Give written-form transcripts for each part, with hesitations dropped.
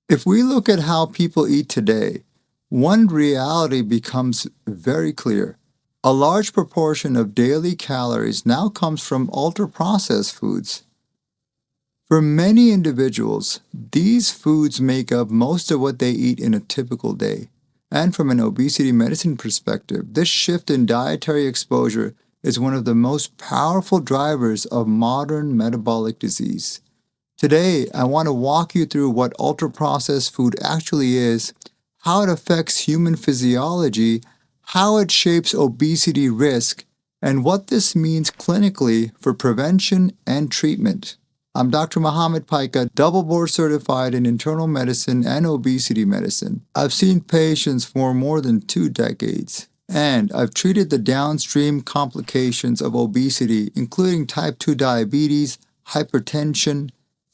If we look at how people eat today, one reality becomes very clear. A large proportion of daily calories now comes from ultra-processed foods. For many individuals, these foods make up most of what they eat in a typical day. And from an obesity medicine perspective, this shift in dietary exposure is one of the most powerful drivers of modern metabolic disease. Today, I want to walk you through what ultra-processed food actually is, how it affects human physiology, how it shapes obesity risk, and what this means clinically for prevention and treatment. I'm Dr. Mohammed Paika, double board certified in internal medicine and obesity medicine. I've seen patients for more than 2 decades, and I've treated the downstream complications of obesity, including type 2 diabetes, hypertension,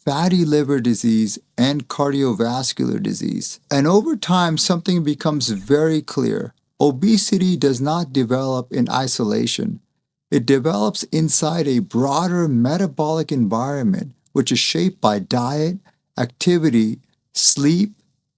fatty liver disease, and cardiovascular disease. And over time, something becomes very clear. Obesity does not develop in isolation. It develops inside a broader metabolic environment, which is shaped by diet, activity, sleep,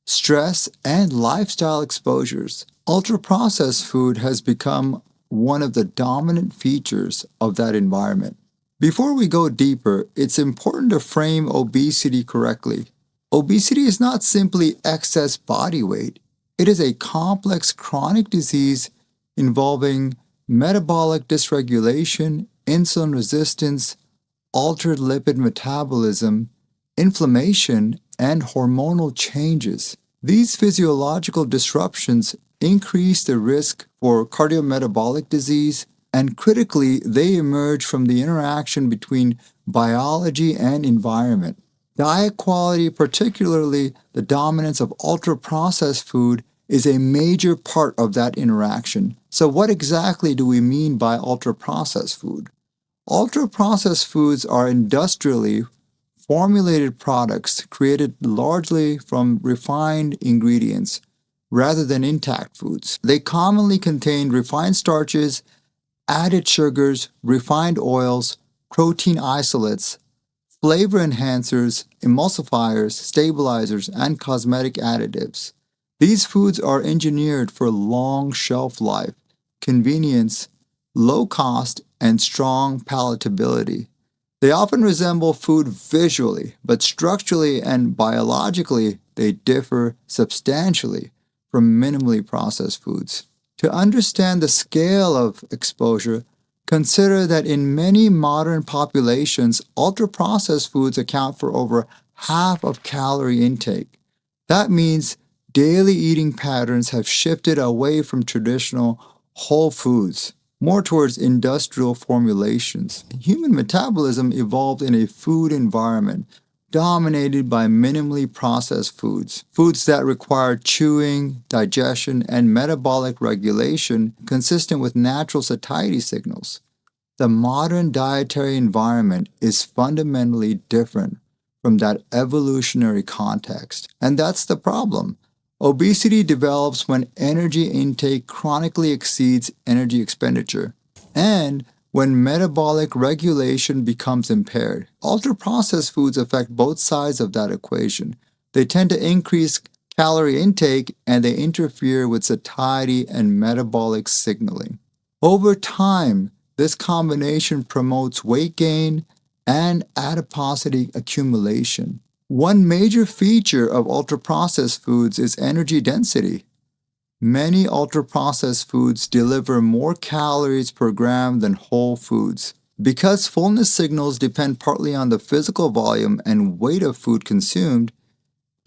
stress, and lifestyle exposures. Ultra-processed food has become one of the dominant features of that environment. Before we go deeper, it's important to frame obesity correctly. Obesity is not simply excess body weight. It is a complex chronic disease involving metabolic dysregulation, insulin resistance, altered lipid metabolism, inflammation, and hormonal changes. These physiological disruptions increase the risk for cardiometabolic disease, and critically, they emerge from the interaction between biology and environment. Diet quality, particularly the dominance of ultra-processed food, is a major part of that interaction. So what exactly do we mean by ultra-processed food? Ultra-processed foods are industrially formulated products created largely from refined ingredients rather than intact foods. They commonly contain refined starches, added sugars, refined oils, protein isolates, flavor enhancers, emulsifiers, stabilizers, and cosmetic additives. These foods are engineered for long shelf life, convenience, low cost, and strong palatability. They often resemble food visually, but structurally and biologically, they differ substantially from minimally processed foods. To understand the scale of exposure, consider that in many modern populations, ultra-processed foods account for over half of calorie intake. That means daily eating patterns have shifted away from traditional whole foods, more towards industrial formulations. Human metabolism evolved in a food environment dominated by minimally processed foods, foods that require chewing, digestion, and metabolic regulation consistent with natural satiety signals. The modern dietary environment is fundamentally different from that evolutionary context, and that's the problem. Obesity develops when energy intake chronically exceeds energy expenditure, and when metabolic regulation becomes impaired. Ultra-processed foods affect both sides of that equation. They tend to increase calorie intake and they interfere with satiety and metabolic signaling. Over time, this combination promotes weight gain and adiposity accumulation. One major feature of ultra-processed foods is energy density. Many ultra-processed foods deliver more calories per gram than whole foods. Because fullness signals depend partly on the physical volume and weight of food consumed,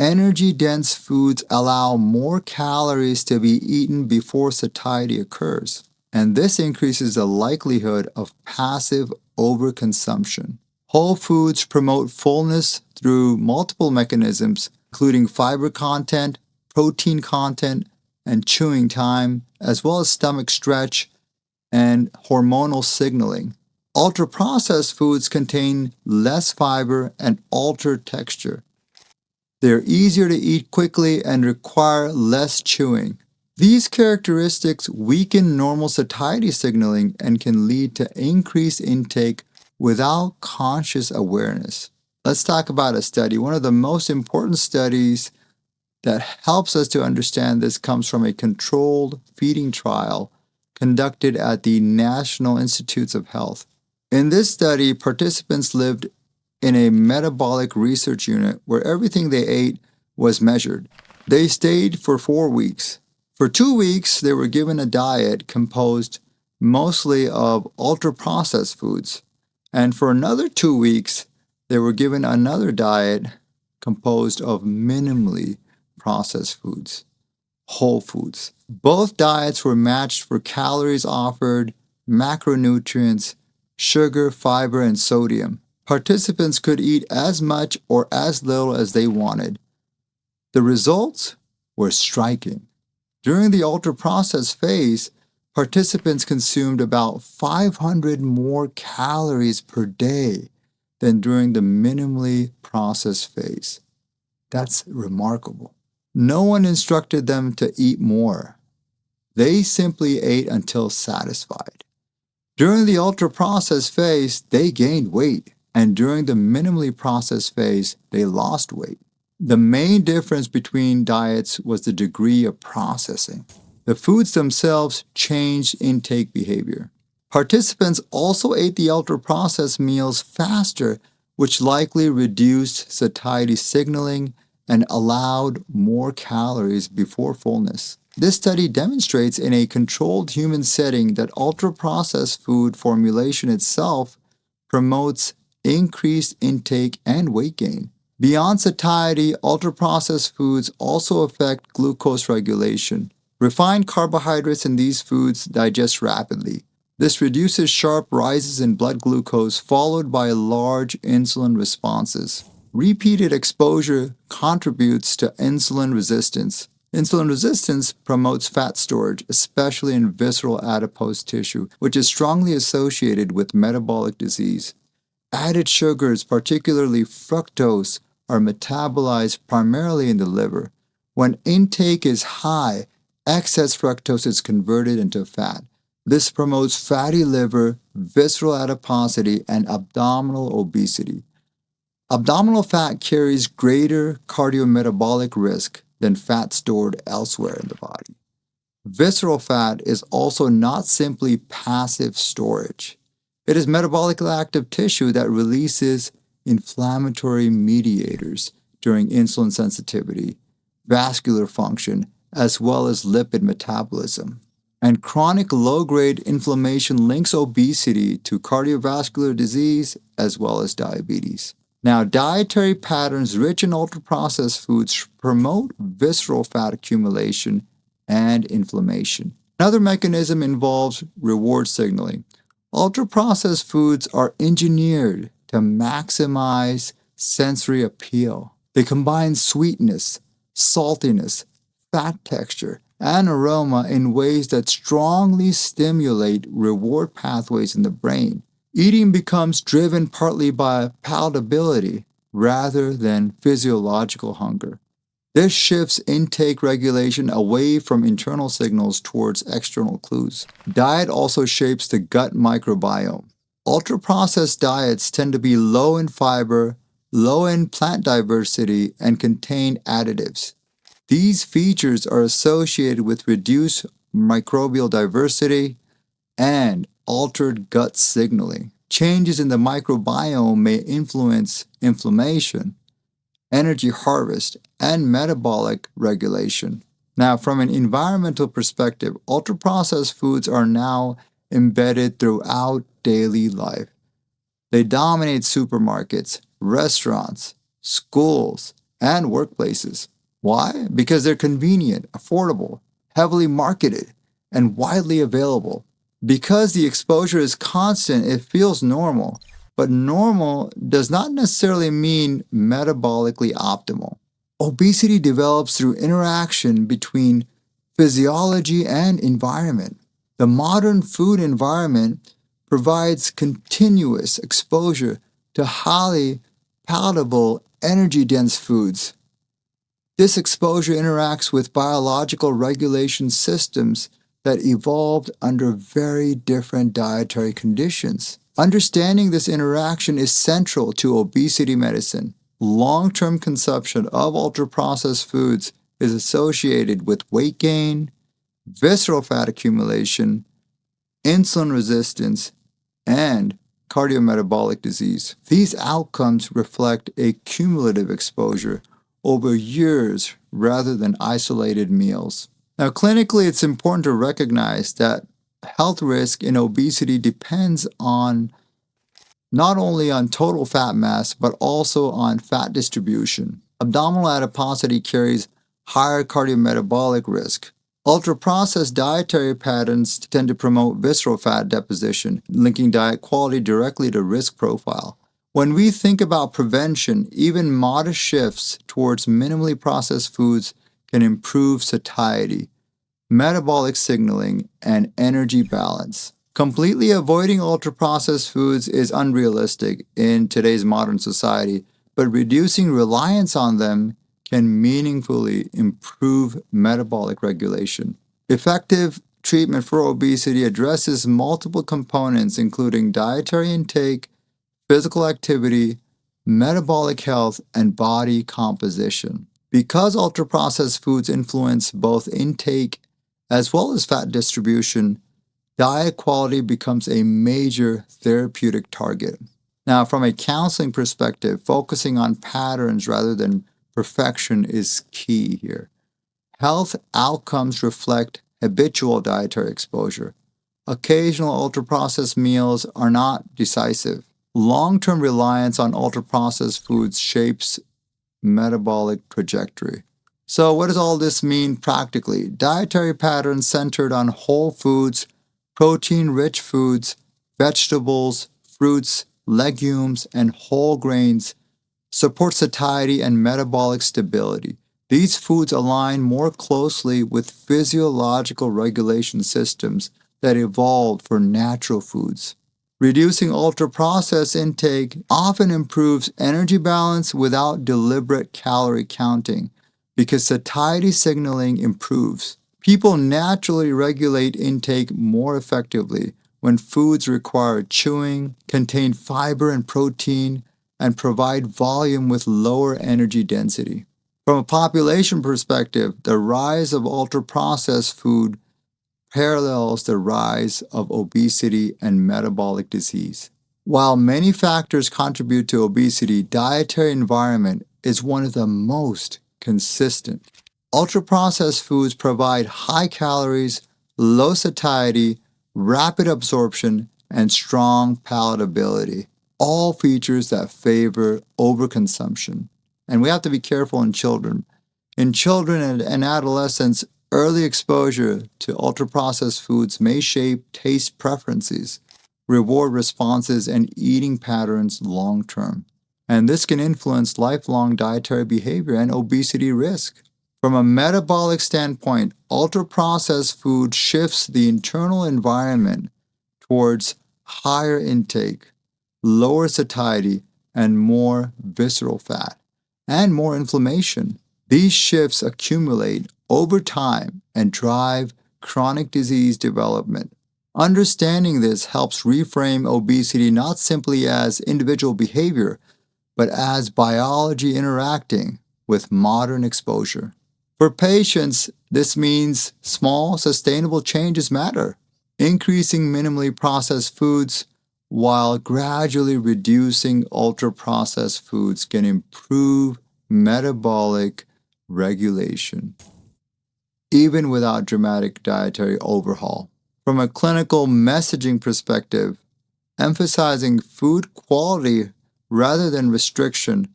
energy-dense foods allow more calories to be eaten before satiety occurs, and this increases the likelihood of passive overconsumption. Whole foods promote fullness through multiple mechanisms, including fiber content, protein content, and chewing time, as well as stomach stretch and hormonal signaling. Ultra-processed foods contain less fiber and altered texture. They're easier to eat quickly and require less chewing. These characteristics weaken normal satiety signaling and can lead to increased intake without conscious awareness. Let's talk about a study. One of the most important studies that helps us to understand this comes from a controlled feeding trial conducted at the National Institutes of Health. In this study, participants lived in a metabolic research unit where everything they ate was measured. They stayed for 4 weeks. For 2 weeks, they were given a diet composed mostly of ultra-processed foods. And for another 2 weeks, they were given another diet composed of minimally processed foods, whole foods. Both diets were matched for calories offered, macronutrients, sugar, fiber, and sodium. Participants could eat as much or as little as they wanted. The results were striking. During the ultra-processed phase, participants consumed about 500 more calories per day than during the minimally processed phase. That's remarkable. No one instructed them to eat more. They simply ate until satisfied. During the ultra-processed phase, they gained weight, and during the minimally processed phase, they lost weight. The main difference between diets was the degree of processing. The foods themselves changed intake behavior. Participants also ate the ultra-processed meals faster, which likely reduced satiety signaling and allowed more calories before fullness. This study demonstrates in a controlled human setting that ultra-processed food formulation itself promotes increased intake and weight gain. Beyond satiety, ultra-processed foods also affect glucose regulation. Refined carbohydrates in these foods digest rapidly. This reduces sharp rises in blood glucose followed by large insulin responses. Repeated exposure contributes to insulin resistance. Insulin resistance promotes fat storage, especially in visceral adipose tissue, which is strongly associated with metabolic disease. Added sugars, particularly fructose, are metabolized primarily in the liver. When intake is high, excess fructose is converted into fat. This promotes fatty liver, visceral adiposity, and abdominal obesity. Abdominal fat carries greater cardiometabolic risk than fat stored elsewhere in the body. Visceral fat is also not simply passive storage. It is metabolically active tissue that releases inflammatory mediators during insulin sensitivity, vascular function, as well as lipid metabolism. And chronic low-grade inflammation links obesity to cardiovascular disease as well as diabetes. Now, dietary patterns rich in ultra-processed foods promote visceral fat accumulation and inflammation. Another mechanism involves reward signaling. Ultra-processed foods are engineered to maximize sensory appeal. They combine sweetness, saltiness, fat texture, and aroma in ways that strongly stimulate reward pathways in the brain. Eating becomes driven partly by palatability rather than physiological hunger. This shifts intake regulation away from internal signals towards external clues. Diet also shapes the gut microbiome. Ultra-processed diets tend to be low in fiber, low in plant diversity, and contain additives. These features are associated with reduced microbial diversity and altered gut signaling. Changes in the microbiome may influence inflammation, energy harvest, and metabolic regulation. Now, from an environmental perspective, ultra-processed foods are now embedded throughout daily life. They dominate supermarkets, restaurants, schools, and workplaces. Why? Because they're convenient, affordable, heavily marketed, and widely available. Because the exposure is constant, it feels normal, but normal does not necessarily mean metabolically optimal. Obesity develops through interaction between physiology and environment. The modern food environment provides continuous exposure to highly palatable, energy-dense foods. This exposure interacts with biological regulation systems that evolved under very different dietary conditions. Understanding this interaction is central to obesity medicine. Long-term consumption of ultra-processed foods is associated with weight gain, visceral fat accumulation, insulin resistance, and cardiometabolic disease. These outcomes reflect a cumulative exposure over years rather than isolated meals. Now, clinically, it's important to recognize that health risk in obesity depends on not only on total fat mass, but also on fat distribution. Abdominal adiposity carries higher cardiometabolic risk. Ultra-processed dietary patterns tend to promote visceral fat deposition, linking diet quality directly to risk profile. When we think about prevention, even modest shifts towards minimally processed foods can improve satiety, metabolic signaling, and energy balance. Completely avoiding ultra-processed foods is unrealistic in today's modern society, but reducing reliance on them can meaningfully improve metabolic regulation. Effective treatment for obesity addresses multiple components, including dietary intake, physical activity, metabolic health, and body composition. Because ultra-processed foods influence both intake as well as fat distribution, diet quality becomes a major therapeutic target. Now, from a counseling perspective, focusing on patterns rather than perfection is key here. Health outcomes reflect habitual dietary exposure. Occasional ultra-processed meals are not decisive. Long-term reliance on ultra-processed foods shapes metabolic trajectory. So what does all this mean practically? Dietary patterns centered on whole foods, protein-rich foods, vegetables, fruits, legumes, and whole grains support satiety and metabolic stability. These foods align more closely with physiological regulation systems that evolved for natural foods. Reducing ultra-processed intake often improves energy balance without deliberate calorie counting because satiety signaling improves. People naturally regulate intake more effectively when foods require chewing, contain fiber and protein, and provide volume with lower energy density. From a population perspective, the rise of ultra-processed food parallels the rise of obesity and metabolic disease. While many factors contribute to obesity, dietary environment is one of the most consistent. Ultra-processed foods provide high calories, low satiety, rapid absorption, and strong palatability, all features that favor overconsumption. And we have to be careful in children. In children and adolescents, early exposure to ultra-processed foods may shape taste preferences, reward responses, and eating patterns long-term. And this can influence lifelong dietary behavior and obesity risk. From a metabolic standpoint, ultra-processed food shifts the internal environment towards higher intake, lower satiety, and more visceral fat, and more inflammation. These shifts accumulate over time and drive chronic disease development. Understanding this helps reframe obesity not simply as individual behavior, but as biology interacting with modern exposure. For patients, this means small, sustainable changes matter. Increasing minimally processed foods while gradually reducing ultra-processed foods can improve metabolic regulation, even without dramatic dietary overhaul. From a clinical messaging perspective, emphasizing food quality rather than restriction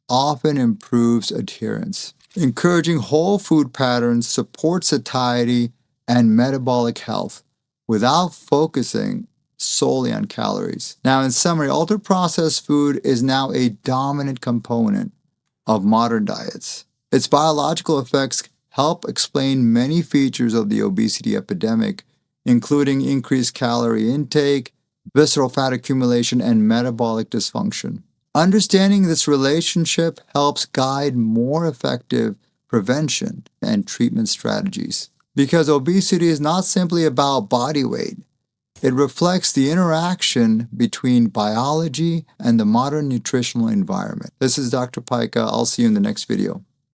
often improves adherence. Encouraging whole food patterns supports satiety and metabolic health without focusing solely on calories. Now, in summary, ultra-processed food is now a dominant component of modern diets. Its biological effects help explain many features of the obesity epidemic, including increased calorie intake, visceral fat accumulation, and metabolic dysfunction. Understanding this relationship helps guide more effective prevention and treatment strategies. Because obesity is not simply about body weight, it reflects the interaction between biology and the modern nutritional environment. This is Dr. Paika. I'll see you in the next video.